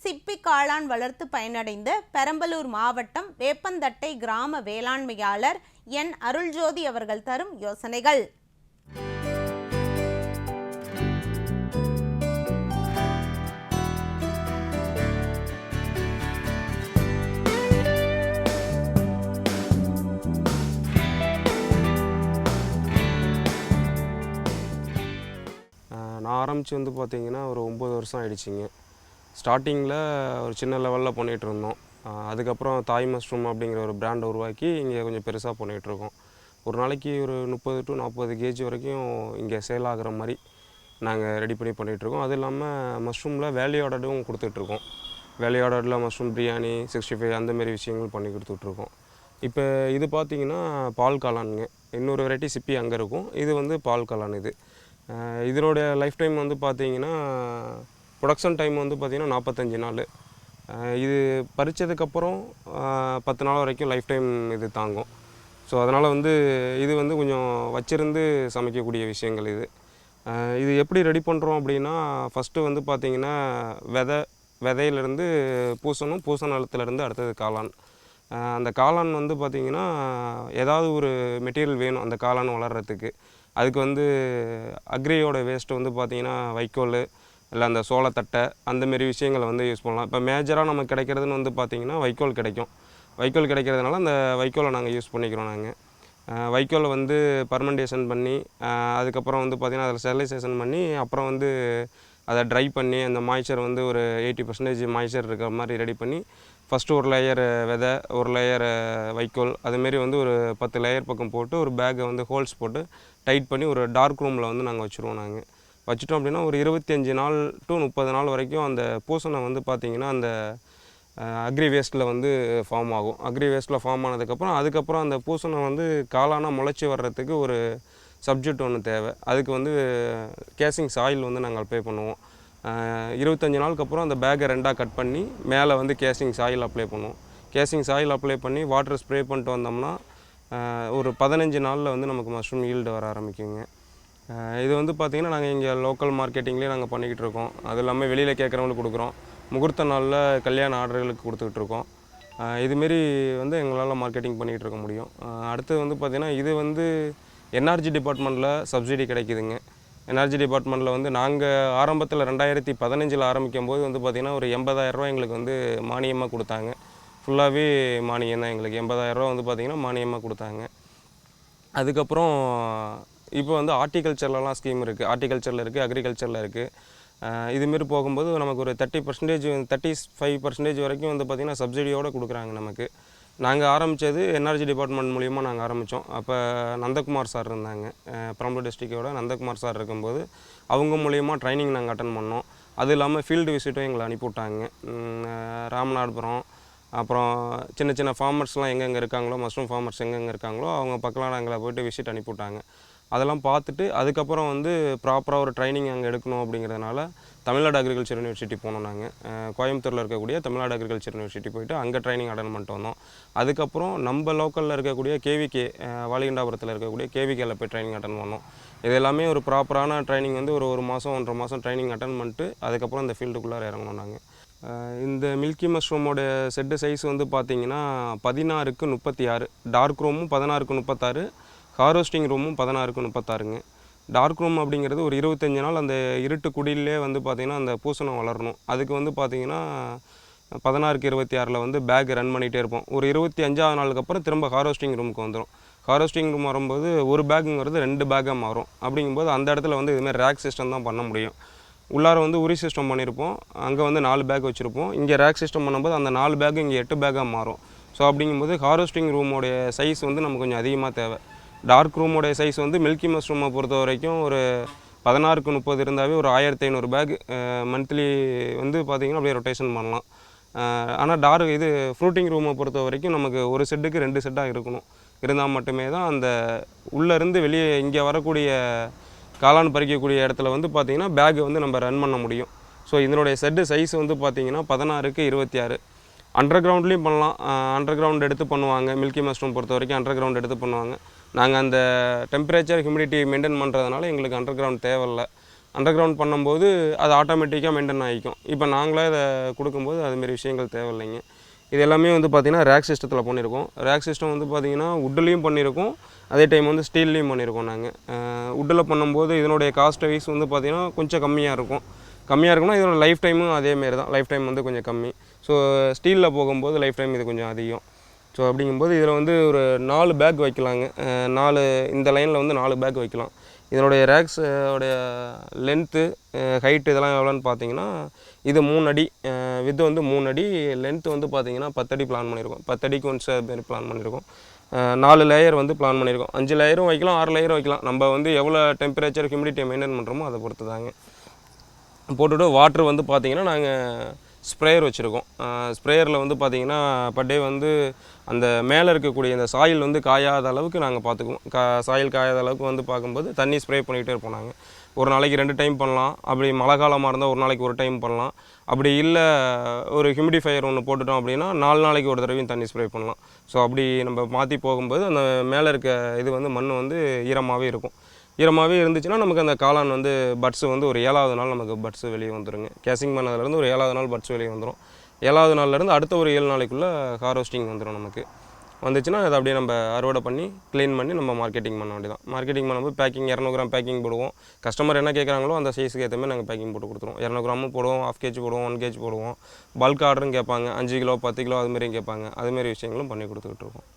சிப்பி காளான் வளர்த்து பயனடைந்த பெரம்பலூர் மாவட்டம் வேப்பந்தட்டை கிராம வேளாண்மையாளர் என் அருள்ஜோதி அவர்கள் தரும் யோசனைகள். நான் ஆரம்பித்து பார்த்திங்கன்னா ஒரு 9 வருஷம் ஆகிடுச்சிங்க. ஸ்டார்டிங்கில் ஒரு சின்ன லெவலில் பண்ணிகிட்ருந்தோம். அதுக்கப்புறம் தாய் மஷ்ரூம் அப்படிங்கிற ஒரு பிராண்டை உருவாக்கி இங்கே கொஞ்சம் பெருசாக பண்ணிகிட்ருக்கோம். ஒரு நாளைக்கு ஒரு 30 to 40 கேஜி வரைக்கும் இங்கே சேல் ஆகிற மாதிரி நாங்கள் ரெடி பண்ணிகிட்ருக்கோம். அது இல்லாமல் மஷ்ரூமில் வேல்யூ ஆர்டரும் கொடுத்துட்ருக்கோம். வேல்யூ ஆர்டரில் மஷ்ரூம் பிரியாணி, 65 அந்தமாரி விஷயங்கள் பண்ணி கொடுத்துட்ருக்கோம். இப்போ இது பார்த்திங்கன்னா பால் காளானுங்க. இன்னொரு வெரைட்டி சிப்பி அங்கே இருக்கும். இது பால் காளான். இதனுடைய லைஃப் டைம் பார்த்திங்கன்னா ப்ரொடக்ஷன் டைம் பார்த்திங்கன்னா 45 நாள். இது பறித்ததுக்கப்புறம் 10 நாள் வரைக்கும் லைஃப் டைம் இது தாங்கும். ஸோ அதனால் இது கொஞ்சம் வச்சிருந்து சமைக்கக்கூடிய விஷயங்கள். இது எப்படி ரெடி பண்ணுறோம் அப்படின்னா, ஃபஸ்ட்டு பார்த்திங்கன்னா விதையிலேருந்து பூசணத்துலேருந்து அடுத்தது காளான். அந்த காளான் பார்த்திங்கன்னா ஏதாவது ஒரு மெட்டீரியல் வேணும் அந்த காளான் வளர்கிறதுக்கு. அதுக்கு அக்ரியோட வேஸ்ட்டு பார்த்திங்கன்னா வைக்கோல் இல்லை அந்த சோளத்தட்டை அந்தமாரி விஷயங்களை யூஸ் பண்ணலாம். இப்போ மேஜராக நமக்கு கிடைக்கிறதுன்னு பார்த்திங்கன்னா வைக்கோல் கிடைக்கும். வைக்கோல் கிடைக்கிறதுனால அந்த வைக்கோலை நாங்கள் யூஸ் பண்ணிக்கிறோம். நாங்கள் வைக்கோலை பர்மெண்டேஷன் பண்ணி அதுக்கப்புறம் பார்த்திங்கன்னா அதில் ஸ்டெரிலைசேஷன் பண்ணி அப்புறம் அதை ட்ரை பண்ணி அந்த மாய்ச்சர் ஒரு 80% மாய்ச்சர் இருக்கிற மாதிரி ரெடி பண்ணி ஃபஸ்ட்டு ஒரு லேயர் விதை, ஒரு லேயர் வைக்கோல், அதுமாரி ஒரு 10 லேயர் பக்கம் போட்டு ஒரு பேக்கை ஹோல்ஸ் போட்டு டைட் பண்ணி ஒரு டார்க் ரூமில் நாங்கள் வச்சுருவோம். நாங்கள் வச்சுட்டோம் அப்படின்னா ஒரு 25 நாள் to 30 நாள் வரைக்கும் அந்த பூசணம் பார்த்திங்கன்னா அந்த அக்ரி வேஸ்ட்டில் ஃபார்ம் ஆகும். அக்ரி வேஸ்ட்டில் ஃபார்ம் ஆனதுக்கப்புறம் அதுக்கப்புறம் அந்த பூசணம் காளானாக முளைச்சி வர்றதுக்கு ஒரு சப்ஜெக்ட் ஒன்று தேவை. அதுக்கு கேசிங் சாயில் நாங்கள் அப்ளை பண்ணுவோம். 25 நாளுக்கு அப்புறம் அந்த பேக்கை 2ஆக கட் பண்ணி மேலே கேசிங் சாயில் அப்ளை பண்ணுவோம். கேசிங் சாயில் அப்ளை பண்ணி வாட்டர் ஸ்ப்ரே பண்ணிட்டு வந்தோம்னா ஒரு 15 நாளில் நமக்கு மஷ்ரூம் ஈல்டு வர ஆரம்பிக்குங்க. இது பார்த்திங்கன்னா நாங்கள் இங்கே லோக்கல் மார்க்கெட்டிங்லேயே நாங்கள் பண்ணிக்கிட்டு இருக்கோம். அது இல்லாமல் வெளியில் கேட்குறவங்களுக்கு கொடுக்குறோம். முகூர்த்த நாளில் கல்யாண ஆர்டர்களுக்கு கொடுத்துக்கிட்டு இருக்கோம். இதுமாரி எங்களால் மார்க்கெட்டிங் பண்ணிகிட்டு இருக்க முடியும். அடுத்து பார்த்திங்கன்னா இது என்ஆர்ஜி டிபார்ட்மெண்ட்டில் சப்சிடி கிடைக்குதுங்க. என்ஆர்ஜி டிபார்ட்மெண்ட்டில் நாங்கள் ஆரம்பத்தில் 2015 ஆரம்பிக்கும் போது பார்த்திங்கன்னா ஒரு 80,000 ரூபா எங்களுக்கு மானியமாக கொடுத்தாங்க. ஃபுல்லாகவே மானியம் தான் எங்களுக்கு. 80,000 ரூபா பார்த்திங்கன்னா மானியமாக கொடுத்தாங்க. அதுக்கப்புறம் இப்போ ஹார்டிகல்ச்சர்லலாம் ஸ்கீம் இருக்குது. ஹார்டிகல்ச்சரில் இருக்குது, அக்ரிகல்ச்சரில் இருக்குது. இதுமாரி போகும்போது நமக்கு ஒரு 30%, 35% வரைக்கும் பார்த்திங்கன்னா சப்சிடியோடு கொடுக்குறாங்க நமக்கு. நாங்கள் ஆரம்பித்தது என்ஆர்ஜி டிபார்ட்மெண்ட் மூலிமா நாங்கள் ஆரம்பித்தோம். அப்போ நந்தகுமார் சார் இருந்தாங்க. பெரம்பலூர் டிஸ்ட்ரிக்டோட நந்தகுமார் சார் இருக்கும்போது அவங்க மூலிமா ட்ரைனிங் நாங்கள் அட்டன் பண்ணோம். அது இல்லாமல் ஃபீல்டு விசிட்டும் எங்களை அனுப்பிவிட்டாங்க. ராமநாதபுரம், அப்புறம் சின்ன சின்ன ஃபார்மர்ஸ்லாம் எங்கெங்கே இருக்காங்களோ, மஷ்ரூம் ஃபார்மர்ஸ் எங்கெங்கே இருக்காங்களோ அவங்க பக்கம்லாம் எங்களை போய்ட்டு விசிட் அனுப்பிவிட்டாங்க. அதெல்லாம் பார்த்துட்டு அதுக்கப்புறம் ப்ராப்பராக ஒரு ட்ரைனிங் அங்கே எடுக்கணும் அப்படிங்கிறதுனால தமிழ்நாடு அக்ரிகல்ச்சர் யூனிவர்சிட்டி போனோம். நாங்கள் கோயம்புத்தூரில் இருக்கக்கூடிய தமிழ்நாடு அக்ரிகல்ச்சர் யூனிவர்சிட்டி போய்ட்டு அங்கே ட்ரைனிங் அட்டன் பண்ணிட்டு வந்தோம். அதுக்கப்புறம் நம்ம லோக்கலில் இருக்கக்கூடிய கேவிகே, வாலிகண்டாபுரத்தில் இருக்கக்கூடிய கேவிகேல போய் ட்ரைனிங் அட்டன் பண்ணோம். இது எல்லாமே ஒரு ப்ராப்பரான ட்ரைனிங் ஒரு மாதம் 1.5 மாதம் ட்ரைனிங் அட்டன் பண்ணிட்டு அதுக்கப்புறம் இந்த ஃபீல்டுக்குள்ளார இறங்கணும். நாங்கள் இந்த மில்கி மஷ்ரூமோட செட்டு சைஸ் பார்த்திங்கன்னா 16க்கு 36, டார்க் ரூமும் 16க்கு 36, ஹார்வெஸ்டிங் ரூமும் 16க்கு 36ங்க. டார்க் ரூம் அப்படிங்கிறது ஒரு 25 நாள் அந்த இருட்டு குடியிலே பார்த்திங்கன்னா அந்த பூசணம் வளரணும். அதுக்கு பார்த்திங்கன்னா 16க்கு 26ல் பேக் ரன் பண்ணிகிட்டே இருப்போம். ஒரு 25ஆவது நாளுக்கு அப்புறம் திரும்ப ஹார்வெஸ்டிங் ரூமுக்கு வந்துடும். ஹார்வெஸ்டிங் ரூம் வரும்போது ஒரு பேக்குங்கிறது 2 பேக்காக மாறும். அப்படிங்கும்போது அந்த இடத்துல இதுமாதிரி ரேக் சிஸ்டம் தான் பண்ண முடியும். உள்ளார உரி சிஸ்டம் பண்ணியிருப்போம். அங்கே 4 பேக் வச்சுருப்போம். இங்கே ரேக் சிஸ்டம் பண்ணும்போது அந்த 4 பேக்கு இங்கே 8 பேக்காக மாறும். ஸோ அப்படிங்கும்போது ஹார்வெஸ்டிங் ரூமோடைய சைஸ் நமக்கு கொஞ்சம் அதிகமாக தேவை. டார்க் ரூமோடைய சைஸ் மில்கி மஷ்ரூமை பொறுத்த வரைக்கும் ஒரு 16க்கு 30 இருந்தாவே ஒரு 1500 பேக் மந்த்லி பார்த்திங்கன்னா அப்படியே ரொட்டேஷன் பண்ணலாம். ஆனால் ஃப்ரூட்டிங் ரூமை பொறுத்த வரைக்கும் நமக்கு ஒரு செட்டுக்கு 2 செட்டாக இருக்கணும். இருந்தால் மட்டுமே தான் அந்த உள்ளேருந்து வெளியே இங்கே வரக்கூடிய காளான் பறிக்கக்கூடிய இடத்துல பார்த்திங்கன்னா பேக்கு நம்ம ரன் பண்ண முடியும். ஸோ இதனுடைய செட்டு சைஸ் பார்த்திங்கன்னா 16க்கு 26. அண்டர் கிரவுண்ட்லேயும் பண்ணலாம். அண்டர் கிரவுண்ட் எடுத்து பண்ணுவாங்க. மில்கி மஷ்ரூம் பொறுத்த வரைக்கும் அண்டர் கிரவுண்ட் எடுத்து பண்ணுவாங்க. நாங்கள் அந்த டெம்பரேச்சர் ஹியூமிடிட்டி மெயின்டைன் பண்ணுறதுனால எங்களுக்கு அண்டர் கிரவுண்ட் தேவையில்லை. அண்டர் கிரவுண்ட் பண்ணும்போது அது ஆட்டோமேட்டிக்காக மெயின்டைன் ஆகிக்கும். இப்போ நாங்களே இதை கொடுக்கும்போது அதுமாரி விஷயங்கள் தேவையில்லைங்க. இது எல்லாமே வந்து பார்த்திங்கன்னா ரேக் சிஸ்டத்தில் பண்ணியிருக்கோம். ரேக் சிஸ்டம் வந்து பார்த்திங்கன்னா வுட்லேயும் பண்ணியிருக்கோம், அதே டைம் வந்து ஸ்டீல்லையும் பண்ணியிருக்கோம். நாங்கள் வுட்டில் பண்ணும்போது இதனுடைய காஸ்ட் வைஸ் வந்து பார்த்திங்கன்னா கொஞ்சம் கம்மியாக இருக்கும்னா இதோட லைஃப் டைமும் அதேமாரி தான். லைஃப் டைம் வந்து கொஞ்சம் கம்மி. ஸோ ஸ்டீலில் போகும்போது லைஃப் டைம் இது கொஞ்சம் அதிகம். ஸோ அப்படிங்கும்போது இதில் வந்து ஒரு 4 பேக் வைக்கலாங்க. 4 இந்த லைனில் வந்து 4 பேக் வைக்கலாம். இதனுடைய ரேக்ஸ் உடைய லென்த்து ஹைட்டு இதெல்லாம் எவ்வளோன்னு பார்த்தீங்கன்னா இது 3 அடி, வித்து வந்து 3 அடி, லென்த்து வந்து பார்த்தீங்கன்னா 10 அடி பிளான் பண்ணியிருக்கோம். 10 அடிக்கு ஒன்ஸ் மாரி பிளான் பண்ணியிருக்கோம். 4 லேயர் வந்து பிளான் பண்ணியிருக்கோம். 5 லேயரும் வைக்கலாம், 6 லேயரும் வைக்கலாம். நம்ம வந்து எவ்வளோ டெம்பரேச்சர் ஹியூமிடிட்டியை மெயின்டைன் பண்ணுறோமோ அதை பொறுத்து தாங்க. போட்டுவிட்டு வாட்ரு வந்து பார்த்திங்கன்னா நாங்கள் ஸ்ப்ரேயர் வச்சுருக்கோம். ஸ்ப்ரேயரில் வந்து பார்த்திங்கன்னா பர் டே வந்து அந்த மேலே இருக்கக்கூடிய இந்த சாயில் வந்து காயாத அளவுக்கு நாங்கள் பார்த்துக்குவோம். சாயில் காயாத அளவுக்கு வந்து பார்க்கும்போது தண்ணி ஸ்ப்ரே பண்ணிகிட்டே இருப்போம். நாங்கள் ஒரு நாளைக்கு 2 டைம் பண்ணலாம். அப்படி மழை காலமாக இருந்தால் ஒரு நாளைக்கு 1 டைம் பண்ணலாம். அப்படி இல்லை ஒரு ஹியூமிடிஃபையர் ஒன்று போட்டுட்டோம் அப்படின்னா 4 நாளைக்கு ஒரு தடவையும் தண்ணி ஸ்ப்ரே பண்ணலாம். ஸோ அப்படி நம்ம மாற்றி போகும்போது அந்த மேலே இருக்க இது வந்து மண் வந்து ஈரமாகவே இருக்கும். ஈரமாகவே இருந்துச்சுன்னா நமக்கு அந்த காளான் வந்து பட்ஸு வந்து ஒரு 7வது நாள் நமக்கு பட்ஸு வெளியே வந்துடுங்க. கேசிங் பண்ணதுலேருந்து ஒரு 7வது நாள் பட்ஸ் வெளியே வந்துடும். 7வது நாள்லேருந்து அடுத்த ஒரு 7 நாளைக்குள்ளே ஹார்வெஸ்டிங் வந்துடும். நமக்கு வந்துச்சுன்னா அதை அப்படியே நம்ம அறுவடை பண்ணி க்ளீன் பண்ணி நம்ம மார்க்கெட்டிங் பண்ண வேண்டியதான். மார்க்கெட்டிங் பண்ணும்போது பேக்கிங் 200 கிராம் பேக்கிங் போடுவோம். கஸ்டமர் என்ன கேட்குறாங்களோ அந்த சைஸுக்கு ஏற்ற மாதிரி நாங்கள் பேக்கிங் போட்டு கொடுத்துருவோம். 200 கிராமும் போடுவோம், 1/2 kg போடுவோம், 1 kg போடுவோம். பல்க் ஆர்டரும் கேட்பாங்க, 5 கிலோ 10 கிலோ அதுமாரியும் கேட்பாங்க. அதுமாரி விஷயங்களும் பண்ணி கொடுத்துக்கிட்டு இருக்கோம்.